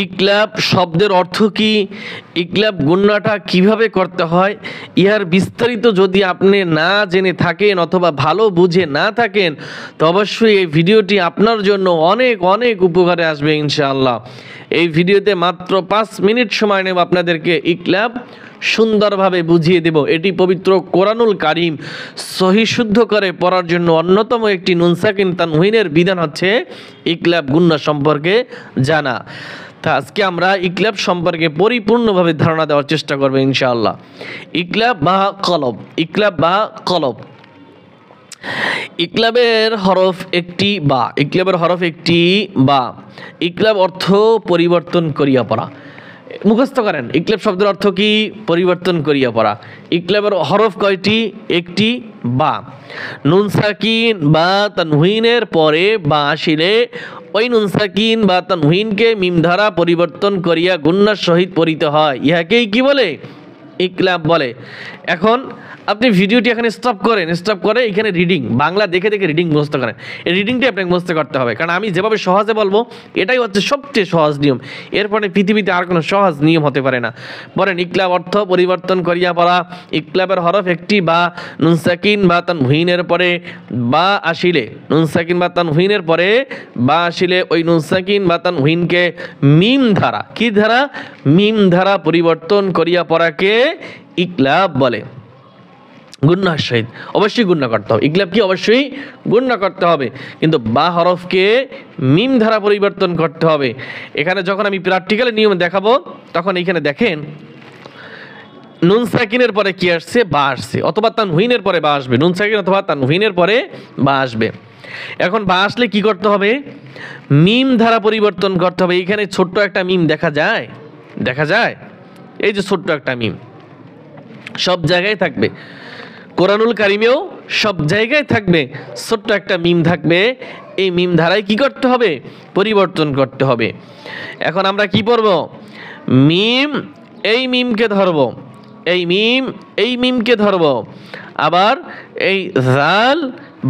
ইকলাব শব্দের অর্থ কি, ইকলাব গুণনাটা কিভাবে করতে হয়, ইহার বিস্তারিত যদি আপনি না জেনে থাকেন অথবা ভালো বুঝে না থাকেন তো অবশ্যই এই ভিডিওটি আপনার জন্য অনেক অনেক উপকারে আসবে ইনশাআল্লাহ। এই ভিডিওতে মাত্র 5 মিনিট সময় নেব আপনাদেরকে ইকলাব সুন্দরভাবে বুঝিয়ে দেব। এটি পবিত্র কোরআনুল কারীম সহি শুদ্ধ করে পড়ার জন্য অন্যতম একটি নুন সাকিন তানউইনের বিধান হচ্ছে ইকলাব গুণনা সম্পর্কে জানা। তা আজকে আমরা ইকলাব সম্পর্কে পরিপূর্ণভাবে ধারণা দেওয়ার চেষ্টা করব ইনশাআল্লাহ। ইকলাব বা কলব, ইকলাব বা কলব। ইকলাবের হরফ একটি বা, ইকলাবের হরফ একটি বা। ইকলাব অর্থ পরিবর্তন করিয়া পড়া। মুখস্থ করেন, ইকলাব শব্দের অর্থ কি? পরিবর্তন করিয়া পড়া। ইকলাবের হরফ কয়টি? একটি বা। নুন সাকিন বা তানউইনের পরে বা আসিলে ওই নুন সাকিন বা তানউইনকে মিম দ্বারা পরিবর্তন করিয়া গুণনার সহিত পড়িতে হয়, ইহাকেই কি বলে? ইকলাব বলে। এখন আপনি ভিডিওটি এখানে স্টপ করেন, স্টপ করে এখানে রিডিং বাংলা দেখে দেখে রিডিং মুখস্থ করেন। এই রিডিংটি আপনাকে মুখস্থ করতে হবে, কারণ আমি যেভাবে সহজে বলবো এটাই হচ্ছে সবচেয়ে সহজ নিয়ম। এরপরে পৃথিবীতে আর কোনো সহজ নিয়ম হতে পারে না। বলেন, ইকলাব অর্থ পরিবর্তন করিয়া পড়া। ইকলাবের হরফ একটি বা। নুন সাকিন বা তানউইনের পরে বা আসিলে, নুন সাকিন বা তানউইনের পরে বা আসিলে ওই নুন সাকিন বা তানউইনকে মিম ধারা, কি ধারা? মিম ধারা পরিবর্তন করিয়া পড়াকে ইকলাব বলে। গুণনার সহিত অবশ্যই গুণনা করতে হবে। ইকলাব কি? অবশ্যই গুণনা করতে হবে, কিন্তু বা হরফকে মিম ধারা পরিবর্তন করতে হবে। এখানে যখন আমি প্র্যাকটিক্যালের নিয়ম দেখাবো তখন এইখানে দেখেন নুন সাকিনের পরে কি আসছে? বা আসছে, অথবা তানউইনের পরে বা আসবে। নুন সাকিন অথবা তানউইনের পরে বা আসবে। এখন বা আসলে কি করতে হবে? মিম ধারা পরিবর্তন করতে হবে। এইখানে ছোট্ট একটা মিম দেখা যায়, দেখা যায়, এই যে ছোট্ট একটা মিম সব জায়গায় থাকবে, কোরআনুল কারীমেও সব জায়গায় থাকবে, ছোট্ট একটা মিম থাকবে। এই মিম ধারায় কি করতে হবে? পরিবর্তন করতে হবে। এখন আমরা কি পড়ব? মিম, এই মিমকে ধরব, এই মিম, এই মিমকে ধরব, আবার এই জাল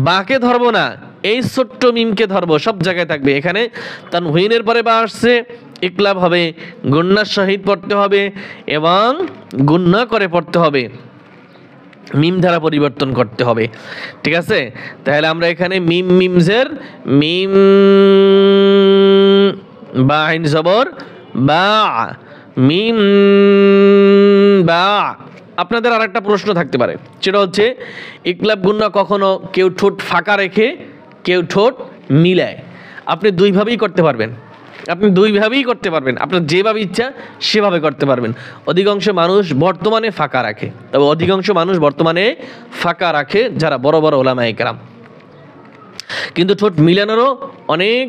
বাকে ধরব না, এই ছোট্ট মিমকে ধরব। সব জায়গায় থাকবে। এখানে তানউইনের পরে বা আসছে, ইকলাব হবে, গুণনার সহিত পড়তে হবে এবং গুণনা করে পড়তে হবে, মিম ধারা পরিবর্তন করতে হবে। ঠিক আছে? তাহলে আমরা এখানে মিম, মিমজের মিম, বা আইন জবর বা, মিম বা। আপনাদের আর একটা প্রশ্ন থাকতে পারে, সেটা হচ্ছে ইকলাব গুণনা কখনো কেউ ঠোঁট ফাঁকা রেখে, কেউ ঠোঁট মিলায়। আপনি দুইভাবেই করতে পারবেন, আপনি দুইভাবেই করতে পারবেন, আপনার যেভাবে ইচ্ছা সেভাবে করতে পারবেন। অধিকাংশ মানুষ বর্তমানে ফাঁকা রাখে, তবে অধিকাংশ মানুষ বর্তমানে ফাঁকা রাখে যারা বড় বড় ওলামায়ে কেরাম। কিন্তু ঠোঁট মিলানোরও অনেক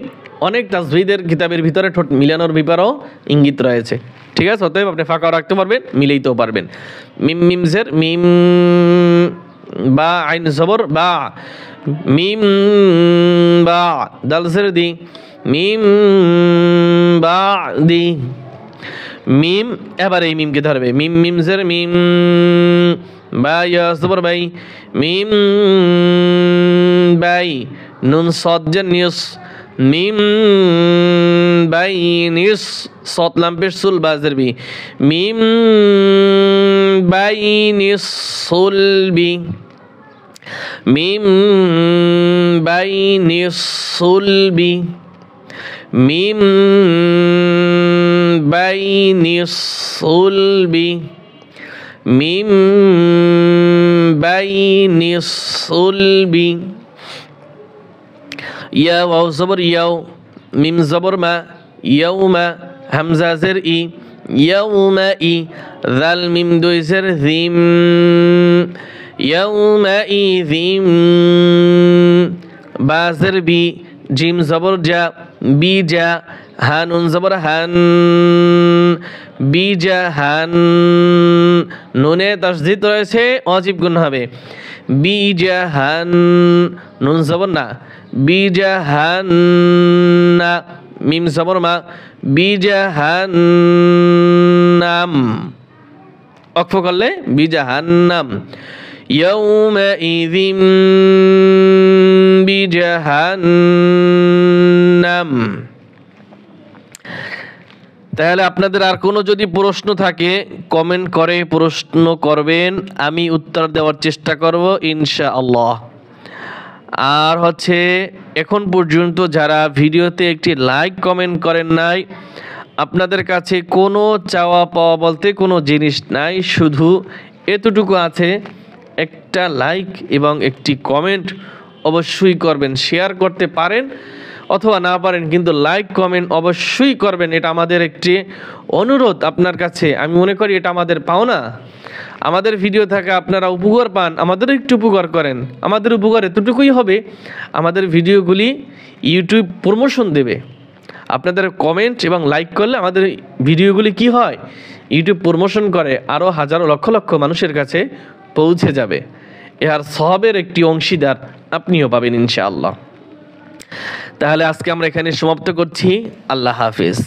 অনেক তাজভিদের কিতাবের ভিতরে ঠোঁট মিলানোর ব্যাপারেও ইঙ্গিত রয়েছে। ঠিক আছে? অতএব আপনি ফাঁকাও রাখতে পারবেন, মিলাইতেও পারবেন। মিম, মিমজের মিম, বা আইন জবর বা, মিম বা, দালজের দি, মিম বা দি, মিম। এবার এই মিমকে ধরবে, মিম, মিমজের মিম, বা ইয়া জবর বাই, মিম বাই, নুন সজ্জের নিউস, মিম বাই নিউস, সত লাম্পের সুল বাজের বি, মিম বাই নিউস সুল বি, মিম বাই নিউস সুল বি, মিম বাই নিউস সুল বি, মিম বাই নিউস সুল বি। ইয়া ওয়াও জবর ইয়াও, মিম জবর মা, ইয়াউমা, হামজা জের ই, ইয়াউমা ই, জাল মিম দুই জের জিম, ইয়াউমা ই জিম, বা জের বি, জিম জবর জা, বি জা, হানুন জবর হান, বি জা হান। নুনে তাসদীদ রয়েছে, ওয়াজিব গুণ হবে। বি জা হান, নুন জবর না, বি জা হান না, মিম জবর মা, বি জা হান নাম। অক্ফ করলে বি জা হান নাম। ইয়াউমা ইযিম বি জা হান নাম। তাহলে আপনাদের আর কোনো যদি প্রশ্ন থাকে কমেন্ট করে প্রশ্ন করবেন, আমি উত্তর দেওয়ার চেষ্টা করব ইনশাআল্লাহ। আর হচ্ছে এখন পর্যন্ত যারা ভিডিওতে একটি লাইক কমেন্ট করেন নাই, আপনাদের কাছে কোনো চাওয়া পাওয়া বলতে কোনো জিনিস নাই, শুধু এতটুকু আছে, একটা লাইক এবং একটি কমেন্ট অবশ্যই করবেন। শেয়ার করতে পারেন অথবা না পারেন, কিন্তু লাইক কমেন্ট অবশ্যই করবেন। এটা আমাদের একটি অনুরোধ আপনার কাছে। আমি মনে করি এটা আমাদের পাওনা। আমাদের ভিডিও থেকে আপনারা উপকার পান, আমাদেরও একটু উপকার করেন। আমাদের উপকার এতটুকুই হবে, আমাদের ভিডিওগুলি ইউটিউব প্রমোশন দেবে। আপনাদের কমেন্ট এবং লাইক করলে আমাদের ভিডিওগুলি কি হয়, ইউটিউব প্রমোশন করে, আরও হাজারো লক্ষ লক্ষ মানুষের কাছে পৌঁছে যাবে। এর সওয়াবের একটি অংশীদার আপনিও পাবেন ইনশাআল্লাহ। তাহলে আজকে আমরা এখানে সমাপ্ত করছি। আল্লাহ হাফেজ।